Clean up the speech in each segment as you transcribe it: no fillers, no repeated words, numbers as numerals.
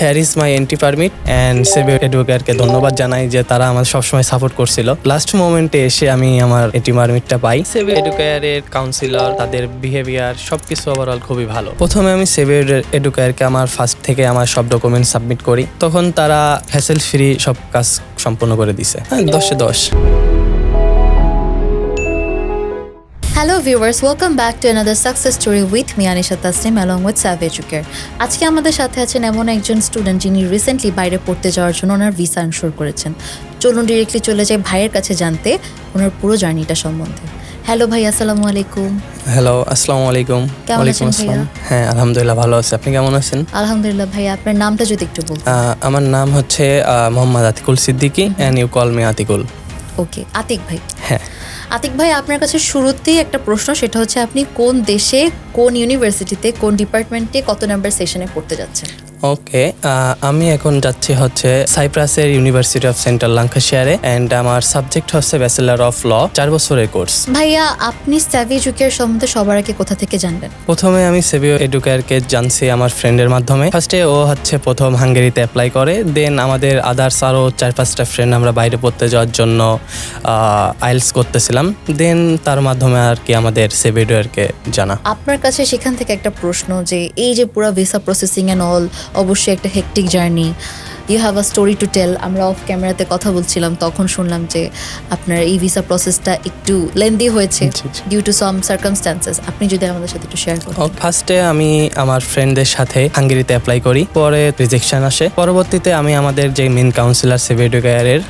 Hair is my entry permit and Savvy এডুকেয়ারকে ধন্যবাদ জানাই যে তারা আমার সবসময় সাপোর্ট করছিল। লাস্ট মোমেন্টে এসে আমি আমার এন্ট্রি পারমিটটা পাই। সেভিয়ার এডুকেয়ারের কাউন্সিলর, তাদের বিহেভিয়ার সবকিছু ওভারঅল খুবই ভালো। প্রথমে আমি সেভিয়ার এডুকেয়ারকে আমার ফার্স্ট থেকে আমার সব ডকুমেন্ট সাবমিট করি, তখন তারা হ্যাসেল ফ্রি সব কাজ সম্পন্ন করে দিছে। 10-এ 10। Hello viewers, welcome back to another success story with me Anisha Tasnim along with Savvy Educare. আজকে আমাদের সাথে আছেন এমন একজন স্টুডেন্ট যিনি রিসেন্টলি বাইরে পড়তে যাওয়ার জন্য ওনার ভিসা এনশোর করেছেন। চলুন ডিরেক্টলি চলে যাই ভাইয়ের কাছে জানতে ওনার পুরো জার্নিটা সম্বন্ধে। হ্যালো ভাই, আসসালামু আলাইকুম। হ্যালো, আসসালামু আলাইকুম। কেমন আছেন ভাইয়া? হ্যাঁ, আলহামদুলিল্লাহ ভালো আছি। আপনি কেমন আছেন? আলহামদুলিল্লাহ ভাইয়া, আপনার নামটা যদি একটু বলতেন। আমার নাম হচ্ছে Mohammad Atikul Siddiqui and you call me Atikul. Okay, Atik ভাই। হ্যাঁ, আতিক ভাই, আপনার কাছে শুরুতেই একটা প্রশ্ন, সেটা হচ্ছে আপনি কোন দেশে, কোন ইউনিভার্সিটিতে, কোন ডিপার্টমেন্টে কত নাম্বার সেশনে পড়তে যাচ্ছেন? ওকে, আমি এখন যাচ্ছি হচ্ছে সাইপ্রাসের ইউনিভার্সিটি অফ সেন্ট্রাল ল্যাঙ্কাশায়ারে অ্যান্ড আমার সাবজেক্ট হচ্ছে ব্যাচেলর অফ ল, 4 বছরের কোর্স। ভাইয়া, আপনি সাভি এডুকেয়ার সম্বন্ধে সবার আগে কোথা থেকে জানবেন? প্রথমে আমি সাভি এডুকেয়ারকে জানছি আমার ফ্রেন্ডের মাধ্যমে। ফার্স্টে ও হচ্ছে প্রথম হাঙ্গেরিতে অ্যাপ্লাই করে, দেন আমাদের আদার্স আরও 4-5টা ফ্রেন্ড আমরা বাইরে পড়তে যাওয়ার জন্য আইএলটিএস করতেছিলাম, দেন তার মাধ্যমে আর কি আমাদের সাভি এডুকেয়ারকে জানা। আপনার কাছে সেখান থেকে একটা প্রশ্ন, যে এই যে পুরো ভিসা প্রসেসিং অ্যান্ড অল, অবশ্যই একটা hectic journey, you have a story to tell. আমরা অফ ক্যামেরাতে কথা বলছিলাম, তখন শুনলাম যে আপনার এই ভিসা প্রসেসটা একটু লেন্দি হয়েছে ডিউ টু সাম সার্কামস্ট্যান্সেস। আপনি যদি আমাদের সাথে একটু শেয়ার করেন। ফার্স্টে আমি আমার ফ্রেন্ডদের সাথে হাঙ্গেরিতে অ্যাপ্লাই করি, পরে রিজেকশন আসে। পরবর্তীতে আমি আমাদের যে মেন কাউন্সিলর সাভি এডুকেয়ারের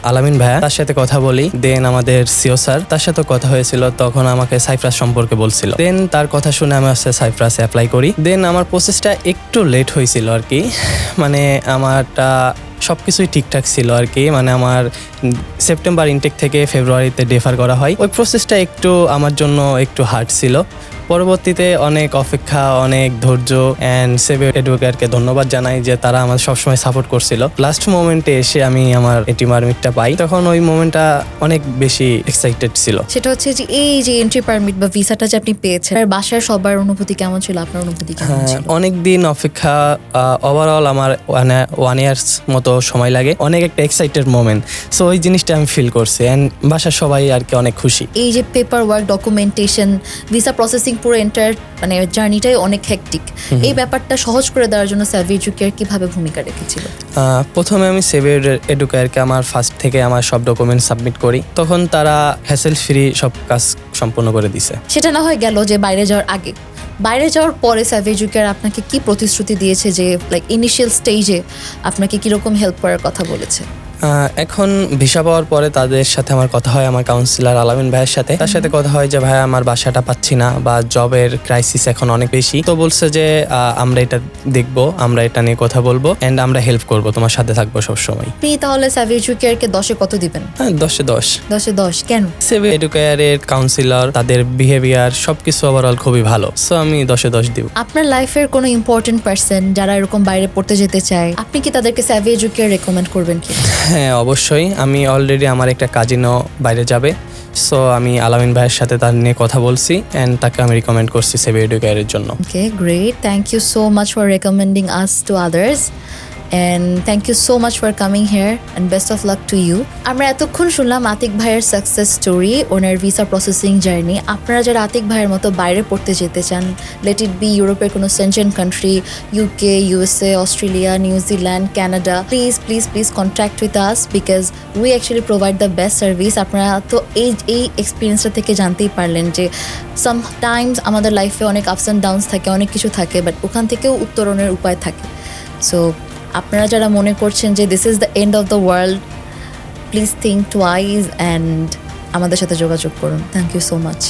আলামিন ভাইয়া, তার সাথে কথা বলি। দেন আমাদের সিও স্যার, তার সাথে কথা হয়েছিল, তখন আমাকে সাইপ্রাস সম্পর্কে বলছিল। দেন তার কথা শুনে আমি হচ্ছে সাইপ্রাসে অ্যাপ্লাই করি। দেন আমার প্রসেসটা একটু লেট হয়েছিল আর কি, মানে আমারটা সবকিছুই ঠিকঠাক ছিল আর কি। মানে আমার সেপ্টেম্বর ইনটেক থেকে ফেব্রুয়ারিতে ডেফার করা হয়। ওই প্রসেসটা একটু আমার জন্য একটু হার্ড ছিল। পরবর্তীতে অনেক অপেক্ষা, অনেক ধৈর্য অ্যান্ড সাভি এডুকেয়ারকে ধন্যবাদ জানাই যে তারা আমার সবসময় সাপোর্ট করছিল। লাস্ট মোমেন্টে এসে আমি আমার এন্ট্রি পারমিটটা পাই, তখন ওই মোমেন্টটা অনেক বেশি এক্সাইটেড ছিল। সেটা হচ্ছে যে এই যে এন্ট্রি পারমিট বা ভিসাটা যে আপনি পেয়েছেন, আর বাসার সবার অনুভূতি কেমন ছিল, আপনার অনুভূতি কেমন ছিল? অনেক দিন অপেক্ষা, ওভারঅল আমার 1 ইয়ার্স মতো সময় লাগে। অনেক একটা এক্সাইটেড মোমেন্ট, সো ওই জিনিসটা আমি ফিল করছি অ্যান্ড বাসার সবাই আর কি অনেক খুশি। এই যে paper work, documentation, visa processing, পুরো এন্টার মানে জার্নিটাই অনেক হেকটিক। এই ব্যাপারটা সহজ করে দেওয়ার জন্য সাভি এডুকেয়ার কিভাবে ভূমিকা রেখেছিল? প্রথমে আমি সাভি এডুকেয়ারকে আমার ফার্স্ট থেকে আমার সব ডকুমেন্ট সাবমিট করি, তখন তারা হ্যাসেল ফ্রি সব কাজ সম্পন্ন করে দিছে। সেটা না হয় গেল যে বাইরে যাওয়ার আগে, বাইরে যাওয়ার পরে সাভি এডুকেয়ার আপনাকে কি প্রতিশ্রুতি দিয়েছে, যে লাইক ইনিশিয়াল স্টেজে আপনাকে কিরকম হেল্প করার কথা বলেছে? এখন ভিসা পাওয়ার পরে তাদের সাথে আমার কথা হয়, আমার কাউন্সিলর আলামিন ভাইয়ের সাথে। তার সাথে কথা হয় যে ভাই আমার বাসাটা পাচ্ছি না বা জবের ক্রাইসিস এখন অনেক বেশি, তো বলছে যে আমরা এটা দেখবো, আমরা এটা নিয়ে কথা বলবো অ্যান্ড আমরা হেল্প করবো, তোমার সাথে থাকবো সবসময়। আপনি তাহলে সাভি এডুকেয়ারকে 10-এ কত দিবেন? 10-এ 10। 10-এ 10 কেন? সাভি এডুকেয়ারের কাউন্সিলর, তাদের বিহেভিয়ার সবকিছু ওভারঅল খুবই ভালো, সো আমি 10-এ 10 দিব। আপনার লাইফের কোনো ইম্পর্টেন্ট পার্সন যারা এরকম বাইরে পড়তে যেতে চায়, আপনি কি তাদেরকে সাভি এডুকেয়ার রেকমেন্ড করবেন কি? হ্যাঁ, অবশ্যই। আমি অলরেডি আমার একটা কাজিনও বাইরে যাবে, সো আমি আলামিন ভাইয়ের সাথে তার নিয়ে কথা বলছি অ্যান্ড তাকে আমি রিকমেন্ড করছি সাভি এডুকেয়ারের জন্য। Okay, great. Thank you so much for recommending us to others and thank you so much for coming here and best of luck to you. আমরা এতক্ষণ শুনলাম আতিক ভাইয়ের সাকসেস স্টোরি, ওনার ভিসা প্রসেসিং জার্নি। আপনারা যারা আতিক ভাইয়ের মতো বাইরে পড়তে যেতে চান, লেট ইট বি ইউরোপের কোনো central country, UK, USA, Australia, New Zealand, Canada, please please please contact with us because we actually provide the best service. আপনারা তো এই এক্সপিরিয়েন্সটা থেকে জানতেই পারলেন যে সামটাইমস আমাদের লাইফে অনেক আপস অ্যান্ড ডাউনস থাকে, অনেক কিছু থাকে, বাট ওখান থেকেও উত্তরণের উপায় থাকে। সো আপনারা যারা মনে করছেন যে this is the end of the world, please think twice and আমাদের সাথে যোগাযোগ করুন। Thank you so much.